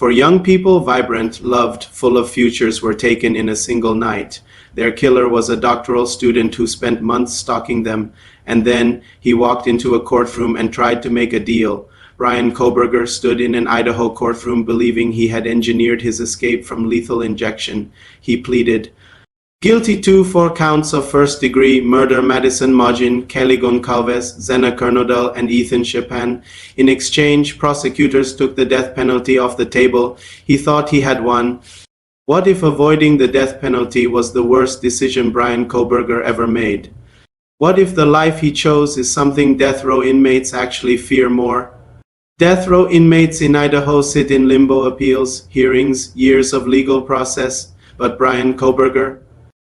For young people, vibrant, loved, full of futures were taken in a single night. Their killer was a doctoral student who spent months stalking them, and then he walked into a courtroom and tried to make a deal. Bryan Kohberger stood in an Idaho courtroom believing he had engineered his escape from lethal injection. He pleaded guilty to 4 counts of first-degree murder. Madison Mogen, Kaylee Goncalves, Xana Kernodle, and Chapin. In exchange, prosecutors took the death penalty off the table. He thought he had won. What if avoiding the death penalty was the worst decision Bryan Kohberger ever made? What if the life he chose is something death row inmates actually fear more? Death row inmates in Idaho sit in limbo, appeals, hearings, years of legal process. But Bryan Kohberger?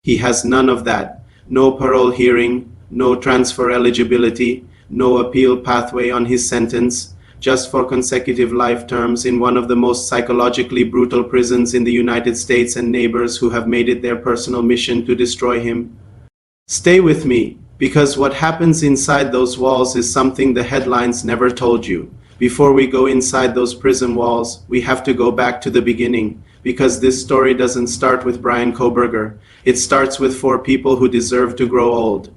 He has none of that. No parole hearing, no transfer eligibility, no appeal pathway on his sentence, just 4 consecutive life terms in one of the most psychologically brutal prisons in the United States, and neighbors who have made it their personal mission to destroy him. Stay with me, because what happens inside those walls is something the headlines never told you. Before we go inside those prison walls, we have to go back to the beginning, because this story doesn't start with Bryan Kohberger. It starts with 4 people who deserve to grow old.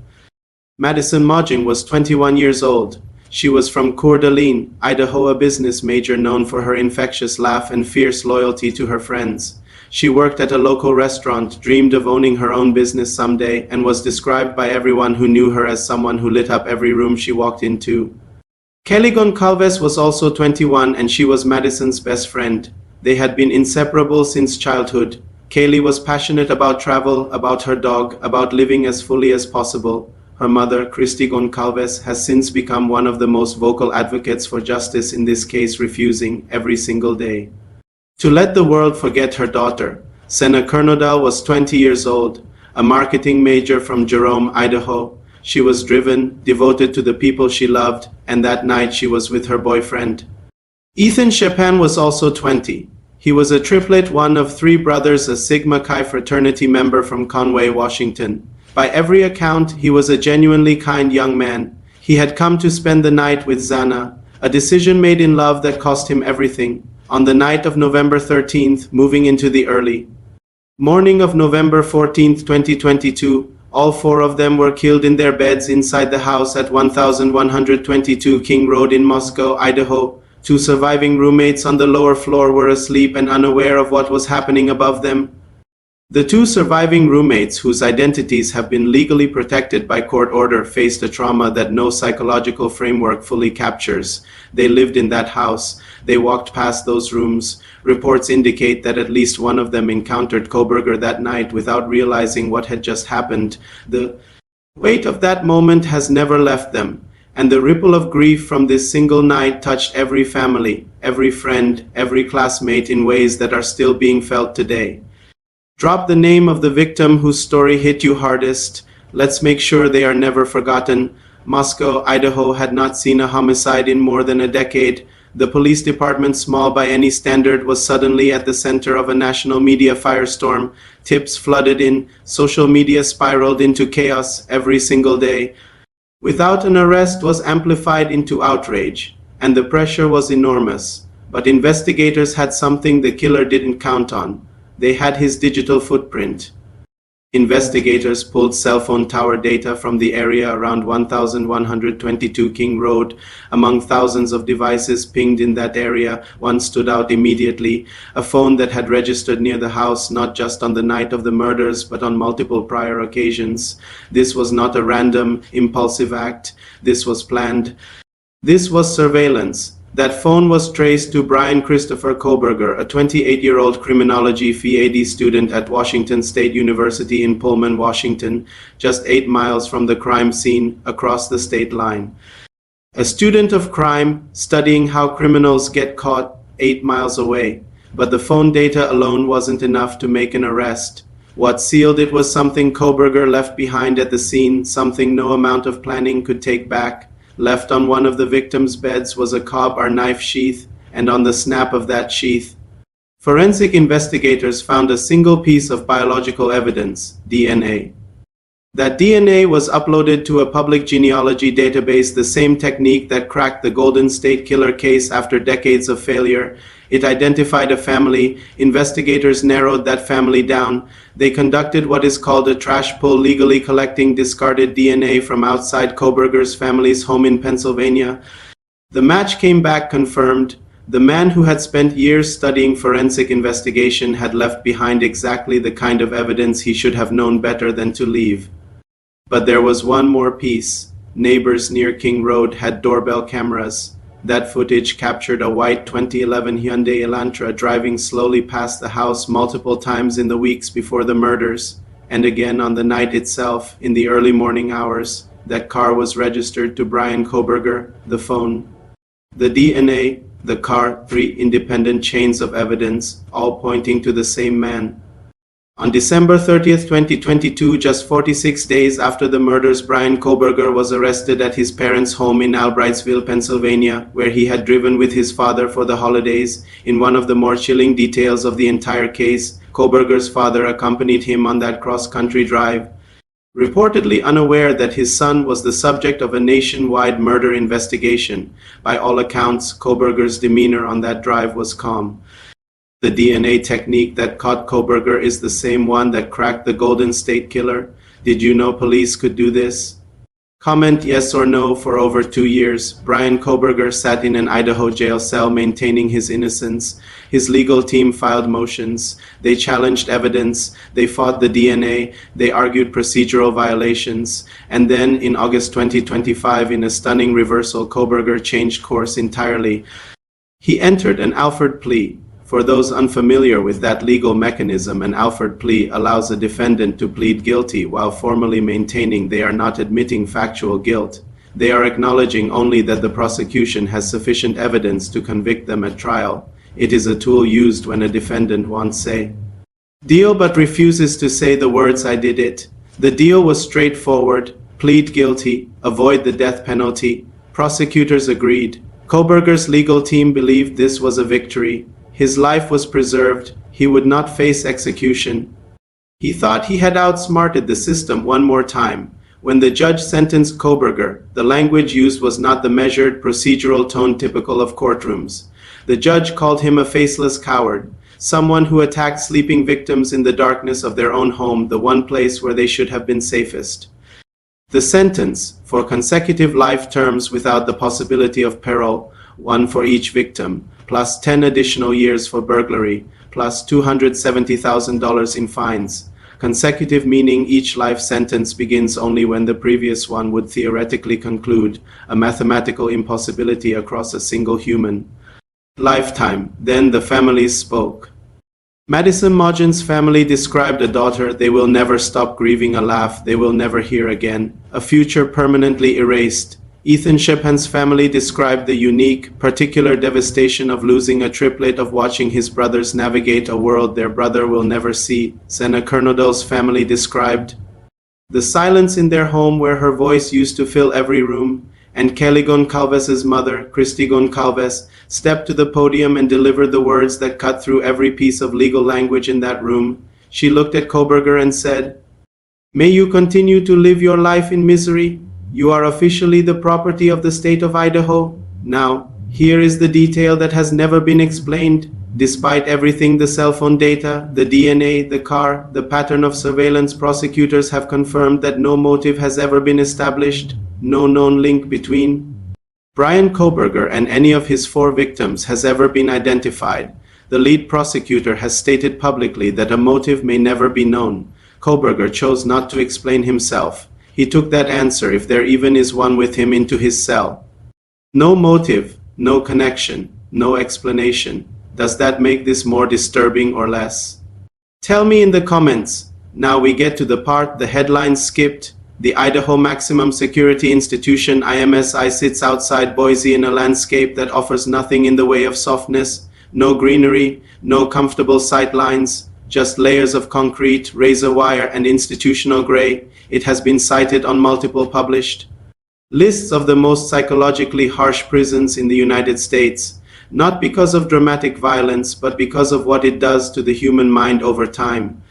Madison Mogen was 21 years old. She was from Coeur d'Alene, Idaho, a business major known for her infectious laugh and fierce loyalty to her friends. She worked at a local restaurant, dreamed of owning her own business someday, and was described by everyone who knew her as someone who lit up every room she walked into. Kaylee Goncalves was also 21, and she was Madison's best friend. They had been inseparable since childhood. Kaylee was passionate about travel, about her dog, about living as fully as possible. Her mother, Christy Goncalves, has since become one of the most vocal advocates for justice in this case, refusing every single day to let the world forget her daughter. Xana Kernodle was 20 years old, a marketing major from Jerome, Idaho. She was driven, devoted to the people she loved, and that night she was with her boyfriend. Chapin was also 20. He was a triplet, one of 3 brothers, a Sigma Chi fraternity member from Conway, Washington. By every account, he was a genuinely kind young man. He had come to spend the night with Xana, a decision made in love that cost him everything. On the night of November 13th, moving into the early morning of November 14th, 2022, all 4 of them were killed in their beds inside the house at 1122 King Road in Moscow, Idaho. 2 surviving roommates on the lower floor were asleep and unaware of what was happening above them. The 2 surviving roommates, whose identities have been legally protected by court order, faced a trauma that no psychological framework fully captures. They lived in that house. They walked past those rooms. Reports indicate that at least one of them encountered Kohberger that night without realizing what had just happened. The weight of that moment has never left them, and the ripple of grief from this single night touched every family, every friend, every classmate in ways that are still being felt today. Drop the name of the victim whose story hit you hardest. Let's make sure they are never forgotten. Moscow, Idaho had not seen a homicide in more than a decade. The police department, small by any standard, was suddenly at the center of a national media firestorm. Tips flooded in. Social media spiraled into chaos every single day. Without an arrest was amplified into outrage, and the pressure was enormous. But investigators had something the killer didn't count on. They had his digital footprint. Investigators pulled cell phone tower data from the area around 1122 King Road. Among thousands of devices pinged in that area, one stood out immediately, a phone that had registered near the house not just on the night of the murders, but on multiple prior occasions. This was not a random, impulsive act. This was planned. This was surveillance. That phone was traced to Bryan Christopher Kohberger, a 28-year-old criminology PhD student at Washington State University in Pullman, Washington, just 8 miles from the crime scene across the state line. A student of crime, studying how criminals get caught 8 miles away. But the phone data alone wasn't enough to make an arrest. What sealed it was something Kohberger left behind at the scene, something no amount of planning could take back. Left on one of the victims' beds was a cob or knife sheath, and on the snap of that sheath, forensic investigators found a single piece of biological evidence, DNA. That DNA was uploaded to a public genealogy database, the same technique that cracked the Golden State Killer case after decades of failure. It identified a family. Investigators narrowed that family down. They conducted what is called a trash pull, legally collecting discarded DNA from outside Kohberger's family's home in Pennsylvania. The match came back confirmed. The man who had spent years studying forensic investigation had left behind exactly the kind of evidence he should have known better than to leave. But there was one more piece. Neighbors near King Road had doorbell cameras. That footage captured a white 2011 Hyundai Elantra driving slowly past the house multiple times in the weeks before the murders, and again on the night itself, in the early morning hours. That car was registered to Bryan Kohberger, the phone. The DNA, the car, 3 independent chains of evidence, all pointing to the same man. On December 30th, 2022, just 46 days after the murders, Bryan Kohberger was arrested at his parents' home in Albrightsville, Pennsylvania, where he had driven with his father for the holidays. In one of the more chilling details of the entire case, Kohberger's father accompanied him on that cross-country drive, reportedly unaware that his son was the subject of a nationwide murder investigation. By all accounts, Kohberger's demeanor on that drive was calm. The DNA technique that caught Kohberger is the same one that cracked the Golden State Killer. Did you know police could do this? Comment yes or no. For over 2 years, Bryan Kohberger sat in an Idaho jail cell maintaining his innocence. His legal team filed motions. They challenged evidence. They fought the DNA. They argued procedural violations. And then, in August 2025, in a stunning reversal, Kohberger changed course entirely. He entered an Alford plea. For those unfamiliar with that legal mechanism, an Alford plea allows a defendant to plead guilty while formally maintaining they are not admitting factual guilt. They are acknowledging only that the prosecution has sufficient evidence to convict them at trial. It is a tool used when a defendant wants say, "Deal," but refuses to say the words "I did it." The deal was straightforward: plead guilty, avoid the death penalty. Prosecutors agreed. Kohberger's legal team believed this was a victory. His life was preserved. He would not face execution. He thought he had outsmarted the system one more time. When the judge sentenced Kohberger, the language used was not the measured, procedural tone typical of courtrooms. The judge called him a faceless coward, someone who attacked sleeping victims in the darkness of their own home, the one place where they should have been safest. The sentence, for consecutive life terms without the possibility of parole, 1 for each victim, plus 10 additional years for burglary, plus $270,000 in fines. Consecutive meaning each life sentence begins only when the previous one would theoretically conclude, a mathematical impossibility across a single human lifetime. Then the families spoke. Madison Mogen's family described a daughter they will never stop grieving, a laugh they will never hear again, a future permanently erased. Ethan Chapin's family described the unique, particular devastation of losing a triplet, of watching his brothers navigate a world their brother will never see. Xana Kernodle's family described the silence in their home where her voice used to fill every room, and Kaylee Goncalves' mother, Kaylee Goncalves, stepped to the podium and delivered the words that cut through every piece of legal language in that room. She looked at Kohberger and said, "May you continue to live your life in misery. You are officially the property of the state of Idaho. Now, here is the detail that has never been explained. Despite everything, the cell phone data, the DNA, the car, the pattern of surveillance, prosecutors have confirmed that no motive has ever been established, no known link between Bryan Kohberger and any of his 4 victims has ever been identified. The lead prosecutor has stated publicly that a motive may never be known. Kohberger chose not to explain himself. He took that answer, if there even is one, with him into his cell. No motive, no connection, no explanation. Does that make this more disturbing or less? Tell me in the comments. Now we get to the part the headlines skipped. The Idaho Maximum Security Institution, IMSI, sits outside Boise in a landscape that offers nothing in the way of softness. No greenery, no comfortable sight lines, just layers of concrete, razor wire, and institutional gray. It has been cited on multiple published lists of the most psychologically harsh prisons in the United States, not because of dramatic violence, but because of what it does to the human mind over time.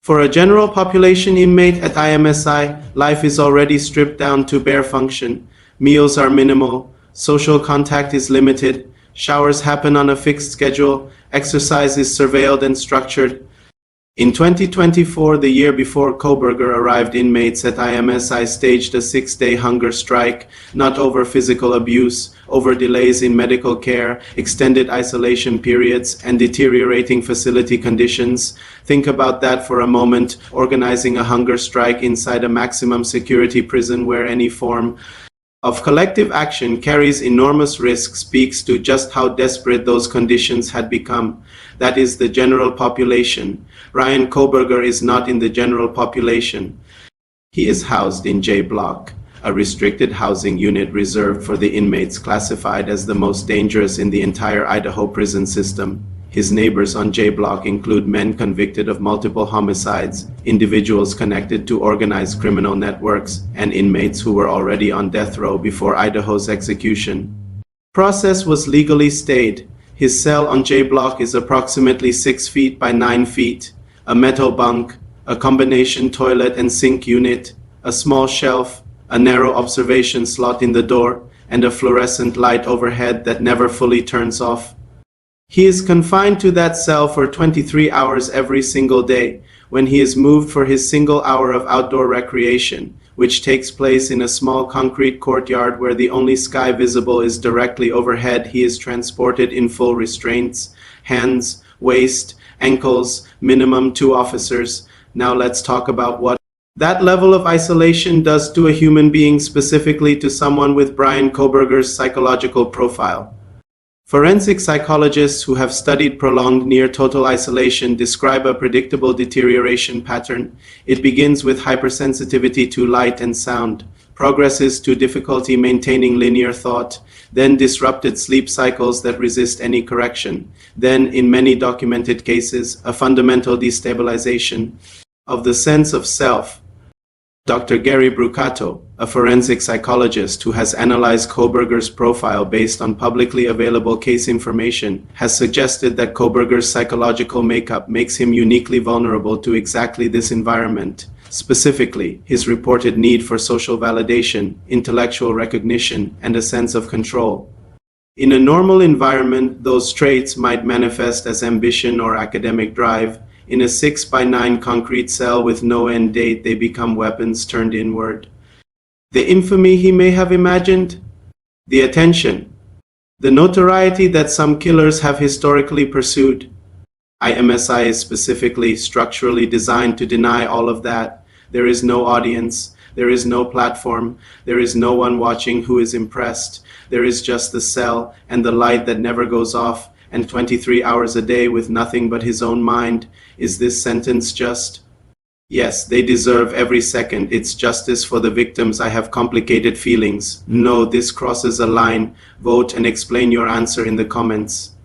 For a general population inmate at IMSI, life is already stripped down to bare function. Meals are minimal, social contact is limited, showers happen on a fixed schedule, exercise is surveilled and structured. In 2024, the year before Kohberger arrived, inmates at IMSI staged a 6-day hunger strike, not over physical abuse, over delays in medical care, extended isolation periods, and deteriorating facility conditions. Think about that for a moment, organizing a hunger strike inside a maximum security prison where any form of collective action carries enormous risk speaks to just how desperate those conditions had become. That is the general population. Bryan Kohberger is not in the general population. He is housed in J Block, a restricted housing unit reserved for the inmates classified as the most dangerous in the entire Idaho prison system. His neighbors on J Block include men convicted of multiple homicides, individuals connected to organized criminal networks, and inmates who were already on death row before Idaho's execution. Process was legally stayed. His cell on J Block is approximately 6 feet by 9 feet, a metal bunk, a combination toilet and sink unit, a small shelf, a narrow observation slot in the door, and a fluorescent light overhead that never fully turns off. He is confined to that cell for 23 hours every single day, when he is moved for his single hour of outdoor recreation, which takes place in a small concrete courtyard where the only sky visible is directly overhead. He is transported in full restraints, hands, waist, ankles, minimum 2 officers. Now let's talk about what that level of isolation does to a human being, specifically to someone with Bryan Kohberger's psychological profile. Forensic psychologists who have studied prolonged near-total isolation describe a predictable deterioration pattern. It begins with hypersensitivity to light and sound, progresses to difficulty maintaining linear thought, then disrupted sleep cycles that resist any correction, then, in many documented cases, a fundamental destabilization of the sense of self. Dr. Gary Brucato, a forensic psychologist who has analyzed Kohberger's profile based on publicly available case information, has suggested that Kohberger's psychological makeup makes him uniquely vulnerable to exactly this environment. Specifically, his reported need for social validation, intellectual recognition, and a sense of control. In a normal environment, those traits might manifest as ambition or academic drive. In a 6 by 9 concrete cell with no end date, they become weapons turned inward. The infamy he may have imagined, the attention, the notoriety that some killers have historically pursued. IMSI is specifically structurally designed to deny all of that. There is no audience, there is no platform, there is no one watching who is impressed. There is just the cell and the light that never goes off, and 23 hours a day with nothing but his own mind. Is this sentence just? Yes, they deserve every second. It's justice for the victims. I have complicated feelings. No, this crosses a line. Vote and explain your answer in the comments.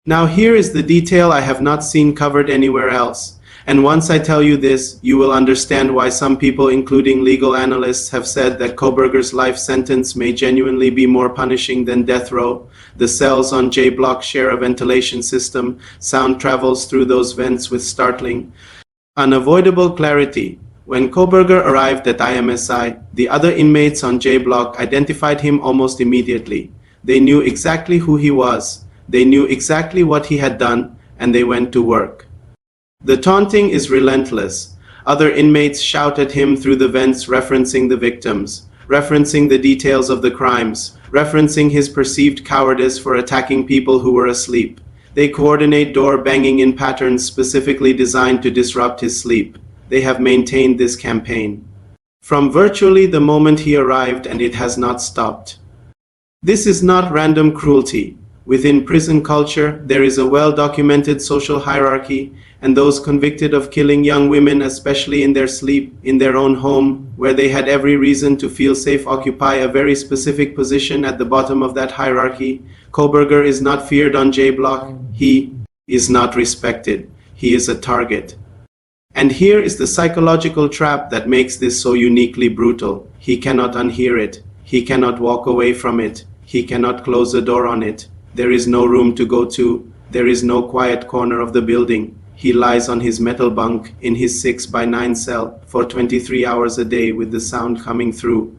Now here is the detail I have not seen covered anywhere else. And once I tell you this, you will understand why some people, including legal analysts, have said that Kohberger's life sentence may genuinely be more punishing than death row. The cells on J Block share a ventilation system. Sound travels through those vents with startling, unavoidable clarity. When Kohberger arrived at IMSI, the other inmates on J Block identified him almost immediately. They knew exactly who he was. They knew exactly what he had done, and they went to work. The taunting is relentless. Other inmates shout at him through the vents, referencing the victims, referencing the details of the crimes, referencing his perceived cowardice for attacking people who were asleep. They coordinate door banging in patterns specifically designed to disrupt his sleep. They have maintained this campaign from virtually the moment he arrived, and it has not stopped. This is not random cruelty. Within prison culture, there is a well-documented social hierarchy, and those convicted of killing young women, especially in their sleep, in their own home, where they had every reason to feel safe, occupy a very specific position at the bottom of that hierarchy. Kohberger is not feared on J Block. He is not respected. He is a target. And here is the psychological trap that makes this so uniquely brutal. He cannot unhear it. He cannot walk away from it. He cannot close the door on it. There is no room to go to. There is no quiet corner of the building. he lies on his metal bunk in his 6x9 cell for 23 hours a day with the sound coming through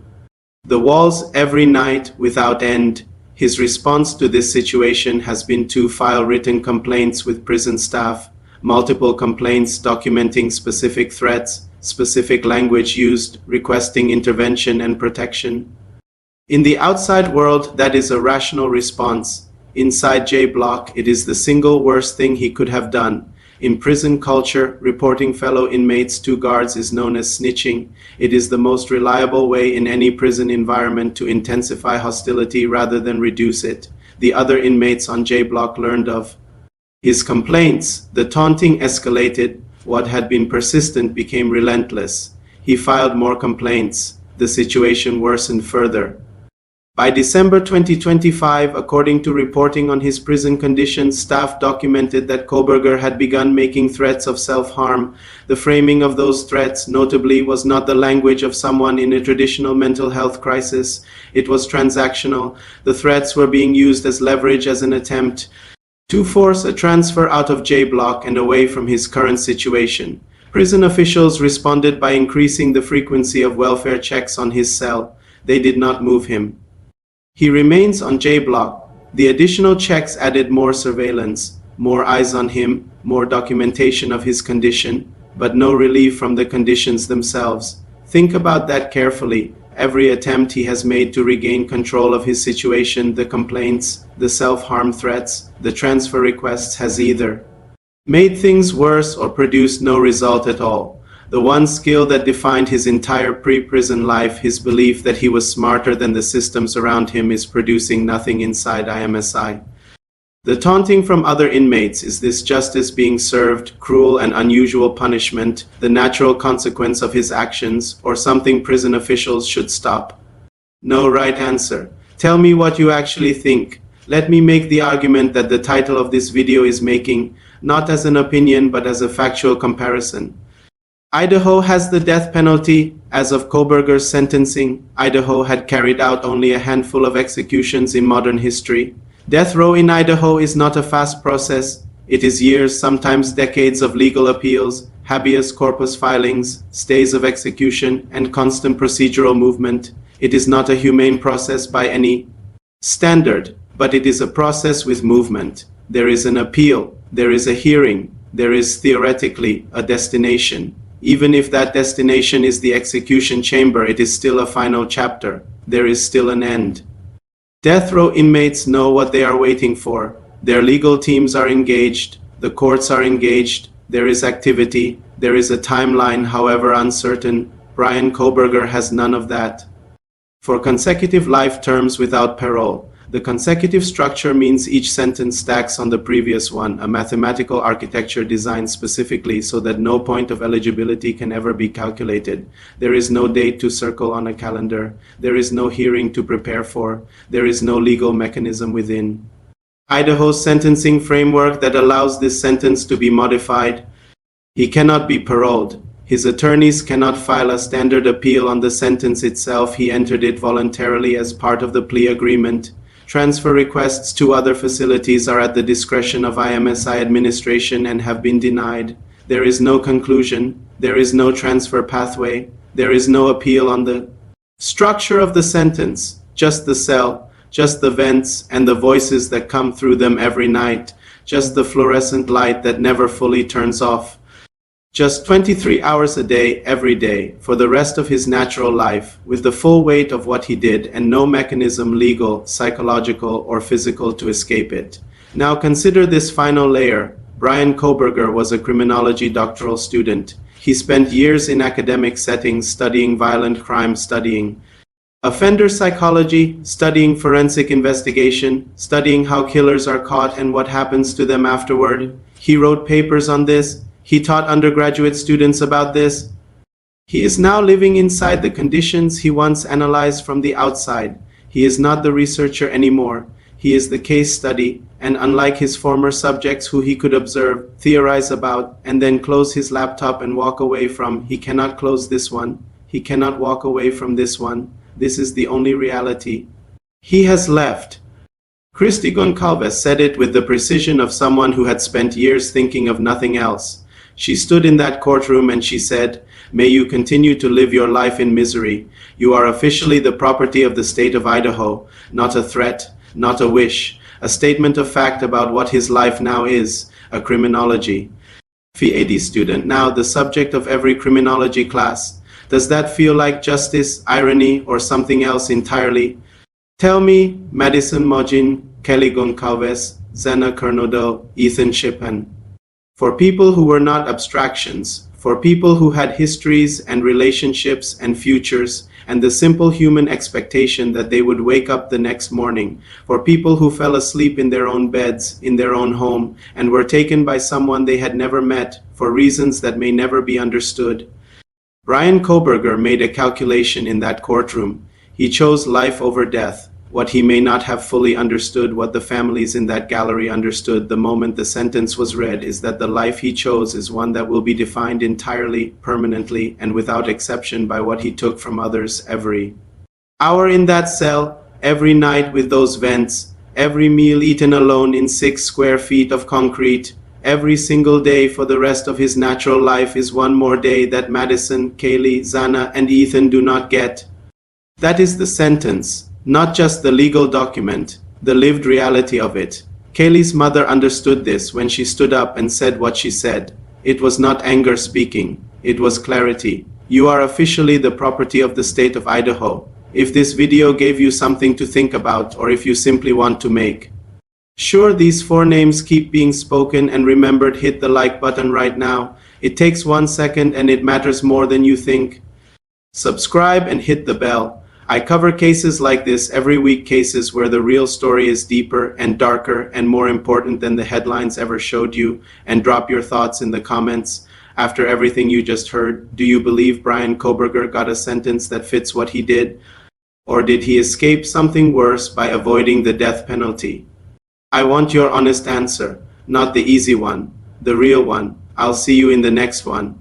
the walls every night without end. His response to this situation has been to file written complaints with prison staff, multiple complaints documenting specific threats, specific language used, requesting intervention and protection. In the outside world, that is a rational response. Inside J Block, it is the single worst thing he could have done. In prison culture, reporting fellow inmates to guards is known as snitching. It is the most reliable way in any prison environment to intensify hostility rather than reduce it. The other inmates on J Block learned of his complaints. The taunting escalated. What had been persistent became relentless. He filed more complaints. The situation worsened further. By December 2025, according to reporting on his prison conditions, staff documented that Kohberger had begun making threats of self-harm. The framing of those threats, notably, was not the language of someone in a traditional mental health crisis. It was transactional. The threats were being used as leverage, as an attempt to force a transfer out of J Block and away from his current situation. Prison officials responded by increasing the frequency of welfare checks on his cell. They did not move him. He remains on J Block. The additional checks added more surveillance, more eyes on him, more documentation of his condition, but no relief from the conditions themselves. Think about that carefully. Every attempt he has made to regain control of his situation, the complaints, the self-harm threats, the transfer requests, has either made things worse or produced no result at all. The one skill that defined his entire pre-prison life, his belief that he was smarter than the systems around him, is producing nothing inside IMSI. The taunting from other inmates, is this justice being served, cruel and unusual punishment, the natural consequence of his actions, or something prison officials should stop? No right answer. Tell me what you actually think. Let me make the argument that the title of this video is making, not as an opinion but as a factual comparison. Idaho has the death penalty. As of Kohberger's sentencing, Idaho had carried out only a handful of executions in modern history. Death row in Idaho is not a fast process. It is years, sometimes decades of legal appeals, habeas corpus filings, stays of execution, and constant procedural movement. It is not a humane process by any standard, but it is a process with movement. There is an appeal, there is a hearing, there is theoretically a destination. Even if that destination is the execution chamber, it is still a final chapter. There is still an end. Death row inmates know what they are waiting for. Their legal teams are engaged. The courts are engaged. There is activity. There is a timeline, however uncertain. Bryan Kohberger has none of that. For consecutive life terms without parole, the consecutive structure means each sentence stacks on the previous one, a mathematical architecture designed specifically so that no point of eligibility can ever be calculated. There is no date to circle on a calendar. There is no hearing to prepare for. There is no legal mechanism within Idaho's sentencing framework that allows this sentence to be modified. He cannot be paroled. His attorneys cannot file a standard appeal on the sentence itself. He entered it voluntarily as part of the plea agreement. Transfer requests to other facilities are at the discretion of IMSI administration and have been denied. There is no conclusion. There is no transfer pathway. There is no appeal on the structure of the sentence, just the cell, just the vents and the voices that come through them every night, just the fluorescent light that never fully turns off. Just 23 hours a day, every day, for the rest of his natural life, with the full weight of what he did and no mechanism, legal, psychological, or physical, to escape it. Now consider this final layer. Bryan Kohberger was a criminology doctoral student. He spent years in academic settings studying violent crime, studying offender psychology, studying forensic investigation, studying how killers are caught and what happens to them afterward. He wrote papers on this. He taught undergraduate students about this. He is now living inside the conditions he once analyzed from the outside. He is not the researcher anymore. He is the case study, and unlike his former subjects who he could observe, theorize about, and then close his laptop and walk away from, he cannot close this one. He cannot walk away from this one. This is the only reality. He has left. Kaylee Goncalves said it with the precision of someone who had spent years thinking of nothing else. She stood in that courtroom and she said, "May you continue to live your life in misery. You are officially the property of the state of Idaho, not a threat, not a wish, a statement of fact about what his life now is, a criminology." PhD student, now the subject of every criminology class. Does that feel like justice, irony, or something else entirely? Tell me, Madison Mogen, Kaylee Goncalves, Xana Kernodle, Chapin. For people who were not abstractions, for people who had histories and relationships and futures, and the simple human expectation that they would wake up the next morning, for people who fell asleep in their own beds, in their own home, and were taken by someone they had never met for reasons that may never be understood. Bryan Kohberger made a calculation in that courtroom. He chose life over death. What he may not have fully understood, what the families in that gallery understood the moment the sentence was read, is that the life he chose is one that will be defined entirely, permanently, and without exception by what he took from others every hour in that cell, every night with those vents, every meal eaten alone in 6 square feet of concrete. Every single day for the rest of his natural life is one more day that Madison, Kaylee, Xana, and Ethan do not get. That is the sentence. Not just the legal document, the lived reality of it. Kaylee's mother understood this when she stood up and said what she said. It was not anger speaking, it was clarity. You are officially the property of the state of Idaho. If this video gave you something to think about, or if you simply want to make sure these 4 names keep being spoken and remembered, hit the like button right now. It takes 1 second and it matters more than you think. Subscribe and hit the bell. I cover cases like this every week, cases where the real story is deeper and darker and more important than the headlines ever showed you. And drop your thoughts in the comments. After everything you just heard, do you believe Bryan Kohberger got a sentence that fits what he did? Or did he escape something worse by avoiding the death penalty? I want your honest answer, not the easy one, the real one. I'll see you in the next one.